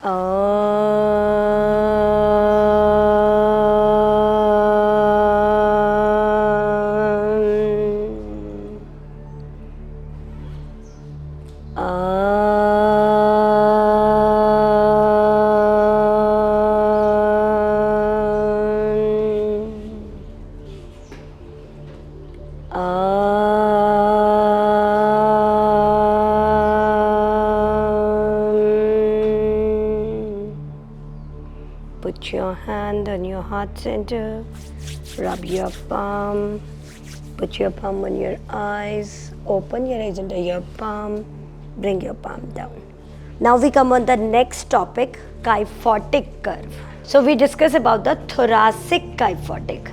Put your hand on your heart center, rub your palm, put your palm on your eyes, open your eyes under your palm, bring your palm down. Now we come on the next topic, kyphotic curve. So we discuss about the thoracic kyphotic.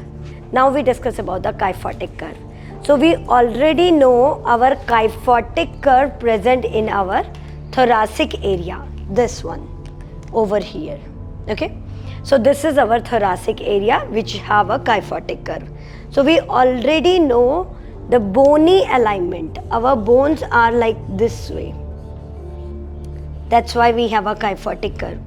Now we discuss about the kyphotic curve. So we already know our kyphotic curve present in our thoracic area, this one over here, okay? So this is our thoracic area which have a kyphotic curve. So we already know the bony alignment. Our bones are like this way. That's why we have a kyphotic curve.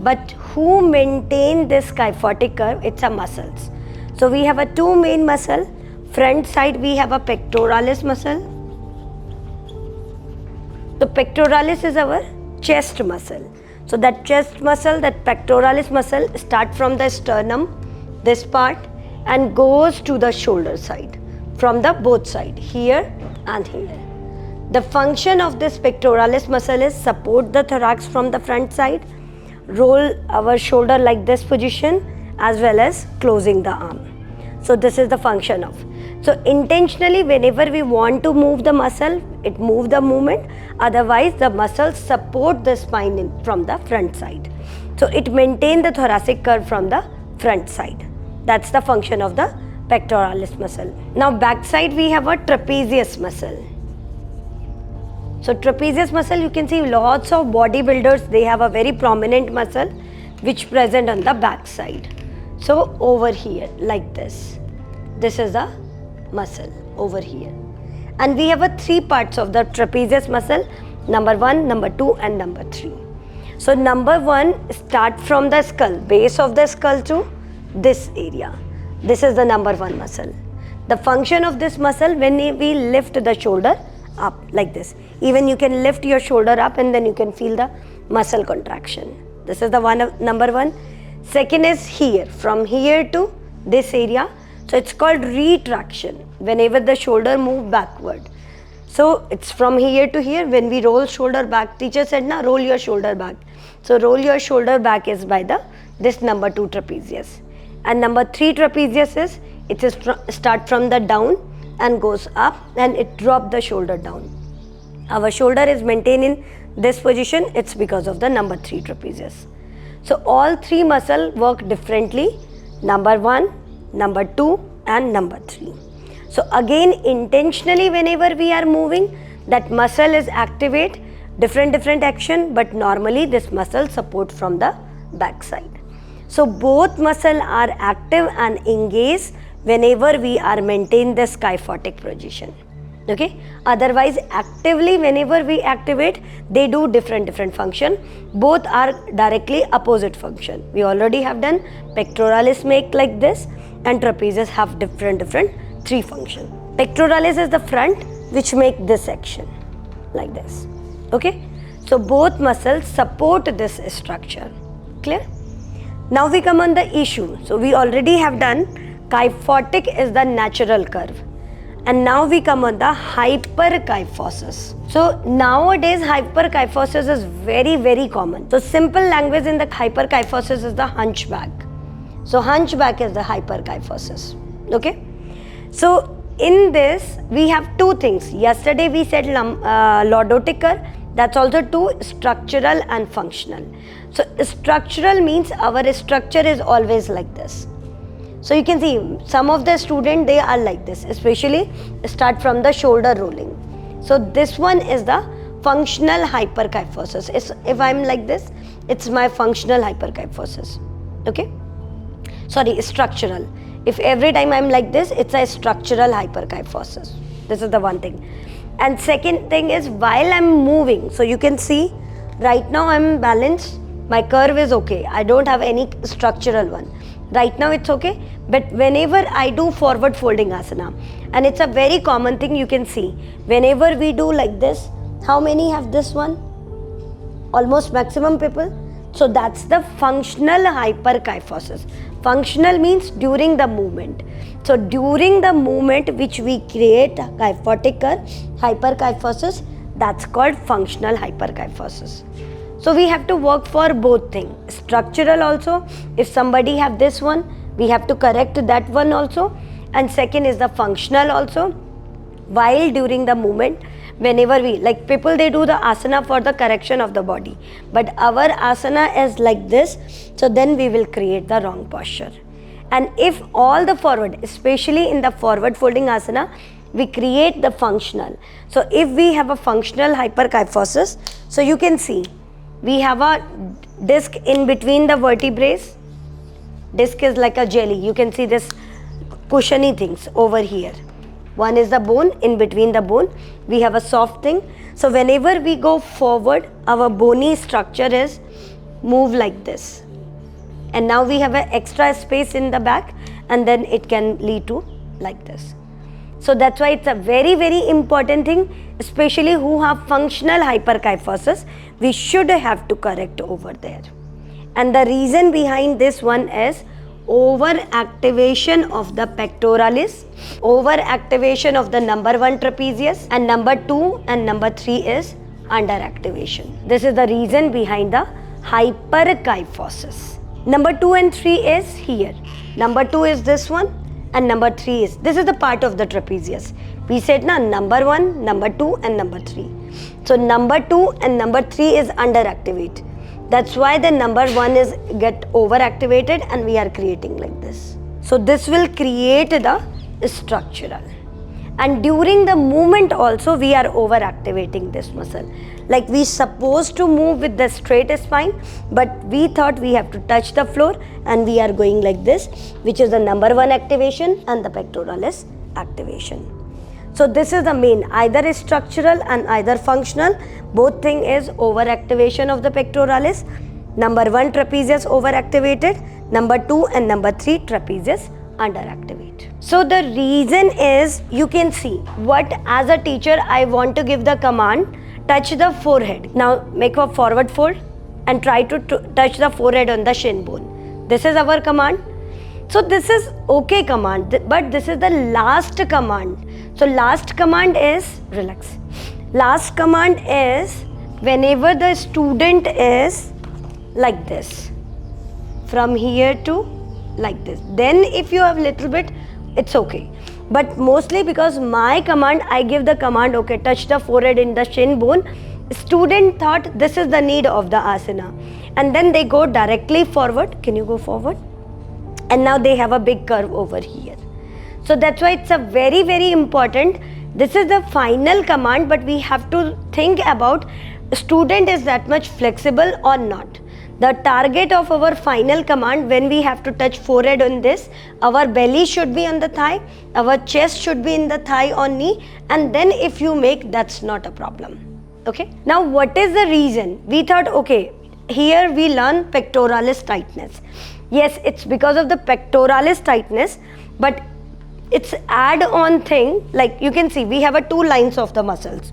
But who maintain this kyphotic curve? It's a muscles. So we have a two main muscle. Front side we have a pectoralis muscle. The pectoralis is our chest muscle. So that chest muscle, that pectoralis muscle start from the sternum, this part, and goes to the shoulder side from the both side, here and here. The function of this pectoralis muscle is support the thorax from the front side, roll our shoulder like this position, as well as closing the arm. So this is the function of. So intentionally whenever we want to move the muscle, it moves the movement, otherwise the muscles support the spine from the front side. So it maintains the thoracic curve from the front side. That's the function of the pectoralis muscle. Now back side we have a trapezius muscle. So trapezius muscle, you can see lots of bodybuilders, they have a very prominent muscle which present on the back side. So over here like this is the muscle over here, and we have a three parts of the trapezius muscle, number 1, number 2 and number 3. So number 1 start from the skull, base of the skull to this area. This is the number 1 muscle. The function of this muscle, when we lift the shoulder up like this, even you can lift your shoulder up and then you can feel the muscle contraction. This is the number 1. Second is here, from here to this area. So it's called retraction, whenever the shoulder move backward. So it's from here to here. When we roll shoulder back, teacher said na, roll your shoulder back. So roll your shoulder back is by this number 2 trapezius. And number 3 trapezius is, it is start from the down and goes up and it drop the shoulder down. Our shoulder is maintained in this position, it's because of the number 3 trapezius. So all 3 muscles work differently, number 1, number 2 and number 3. So again intentionally whenever we are moving, that muscle is activate, different action, but normally this muscle support from the back side. So both muscle are active and engaged whenever we are maintain this kyphotic position. Okay, otherwise actively whenever we activate, they do different function. Both are directly opposite function. We already have done pectoralis make like this and trapezius have different 3 function. Pectoralis is the front which make this action like this. Okay, so both muscles support this structure. Clear? Now we come on the issue. So we already have done kyphotic is the natural curve. And now we come on the hyperkyphosis. So nowadays hyperkyphosis is very common. So simple language in the hyperkyphosis is the hunchback. So hunchback is the hyperkyphosis. Okay. So in this we have 2 things. Yesterday we said lordotic curve. That's also 2, structural and functional. So structural means our structure is always like this. So you can see some of the students, they are like this, especially start from the shoulder rolling. So this one is the functional hyperkyphosis. If I'm like this, it's my functional hyperkyphosis. Okay? Sorry, structural. If every time I'm like this, it's a structural hyperkyphosis. This is the one thing. And second thing is while I'm moving, so you can see right now I'm balanced My curve is okay. I don't have any structural one. Right now it's okay. But whenever I do forward folding asana, and it's a very common thing you can see. Whenever we do like this, how many have this one? Almost maximum people. So that's the functional hyperkyphosis. Functional means during the movement. So during the movement which we create kyphotic curve, hyperkyphosis, that's called functional hyperkyphosis. So we have to work for both things. Structural also, if somebody have this one, we have to correct that one also. And second is the functional also. While during the movement, whenever we, like people, they do the asana for the correction of the body. But our asana is like this, so then we will create the wrong posture. And if all the forward, especially in the forward folding asana, we create the functional. So if we have a functional hyperkyphosis, so you can see, we have a disc in between the vertebrae. Disc is like a jelly. You can see this cushiony things over here. One is the bone, in between the bone, we have a soft thing. So whenever we go forward, our bony structure is move like this. And now we have an extra space in the back, and then it can lead to like this. So that's why it's a very, very important thing, especially who have functional hyperkyphosis, we should have to correct over there. And the reason behind this one is overactivation of the pectoralis, overactivation of the number 1 trapezius, and number 2 and number 3 is underactivation. This is the reason behind the hyperkyphosis. Number 2 and 3 is here. Number 2 is this one, and number 3 is, this is the part of the trapezius. We said na, number 1, number 2 and number 3. So number 2 and number 3 is underactivate. That's why the number 1 is get overactivated and we are creating like this. So this will create the structural. And during the movement also we are overactivating this muscle. Like we supposed to move with the straight spine, but we thought we have to touch the floor and we are going like this, which is the number 1 activation and the pectoralis activation. So this is the main, either structural and either functional. Both thing is overactivation of the pectoralis. Number 1 trapezius overactivated, number 2 and number 3 trapezius underactivate. So the reason is, you can see what as a teacher I want to give the command, touch the forehead. Now make a forward fold and try to touch the forehead on the shin bone. This is our command. So this is okay command, but this is the last command. So last command is relax. Last command is whenever the student is like this, from here to like this. Then if you have little bit, it's okay. But mostly because my command, I give the command, okay, touch the forehead in the shin bone. Student thought this is the need of the asana. And then they go directly forward. Can you go forward? And now they have a big curve over here. So that's why it's a very, very important. This is the final command, but we have to think about student is that much flexible or not. The target of our final command, when we have to touch forehead on this, our belly should be on the thigh, our chest should be in the thigh or knee, and then if you make, that's not a problem. Okay. Now what is the reason? We thought, okay, here we learn pectoralis tightness. Yes, it's because of the pectoralis tightness, but it's add-on thing. Like you can see, we have a 2 lines of the muscles.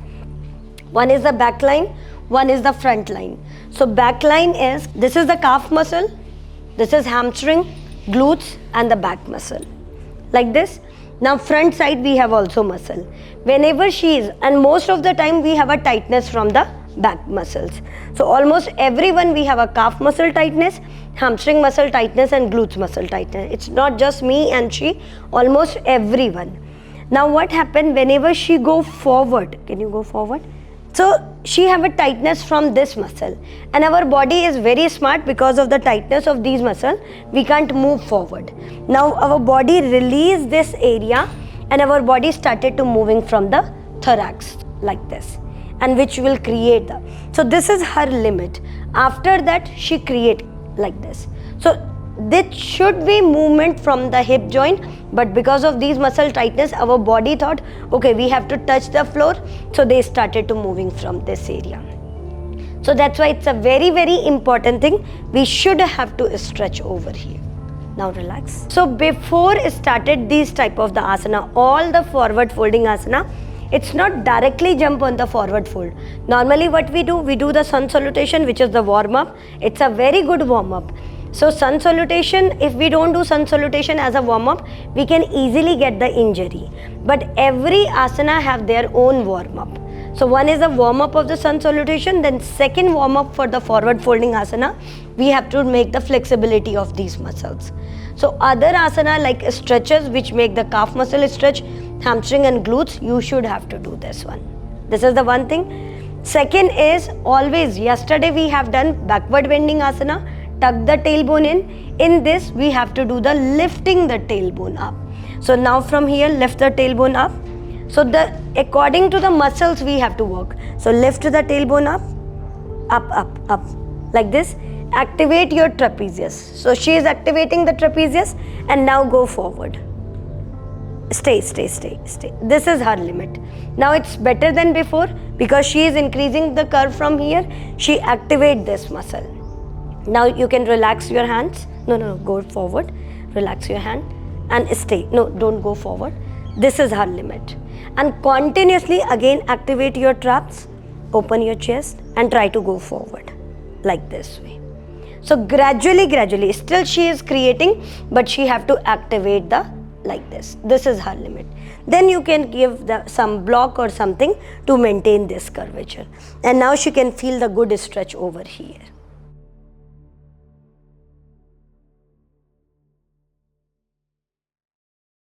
One is the back line, one is the front line. So back line is, this is the calf muscle, this is hamstring, glutes and the back muscle. Like this. Now front side we have also muscle. Whenever she is, and most of the time we have a tightness from the back muscles. So almost everyone we have a calf muscle tightness, hamstring muscle tightness and glutes muscle tightness. It's not just me and she, almost everyone. Now what happened whenever she go forward? Can you go forward? So she have a tightness from this muscle, and our body is very smart. Because of the tightness of these muscles, we can't move forward. Now our body released this area and our body started to moving from the thorax like this, and which will create the, so this is her limit. After that she create like this. So this should be movement from the hip joint, but because of these muscle tightness, our body thought, okay, we have to touch the floor, so they started to moving from this area. So that's why it's a very, very important thing. We should have to stretch over here. Now relax. So before started these type of the asana, all the forward folding asana, it's not directly jump on the forward fold. Normally what we do the sun salutation, which is the warm up. It's a very good warm up. So sun salutation, if we don't do sun salutation as a warm up, we can easily get the injury. But every asana have their own warm up. So one is the warm up of the sun salutation, then second warm up for the forward folding asana, we have to make the flexibility of these muscles. So other asana like stretches which make the calf muscle stretch, hamstring and glutes, you should have to do this one. This is the one thing. Second is always, yesterday we have done backward bending asana, tuck the tailbone in. In this we have to do the lifting the tailbone up. So now from here lift the tailbone up. So according to the muscles we have to work. So lift the tailbone up, like this. Activate your trapezius. So she is activating the trapezius and now go forward. Stay. This is her limit. Now it's better than before because she is increasing the curve from here. She activate this muscle. Now you can relax your hands. No, go forward. Relax your hand and stay. No, don't go forward. This is her limit. And continuously again activate your traps, open your chest and try to go forward like this way. So gradually, still she is creating, but she have to activate the like this. This is her limit. Then you can give some block or something to maintain this curvature. And now she can feel the good stretch over here.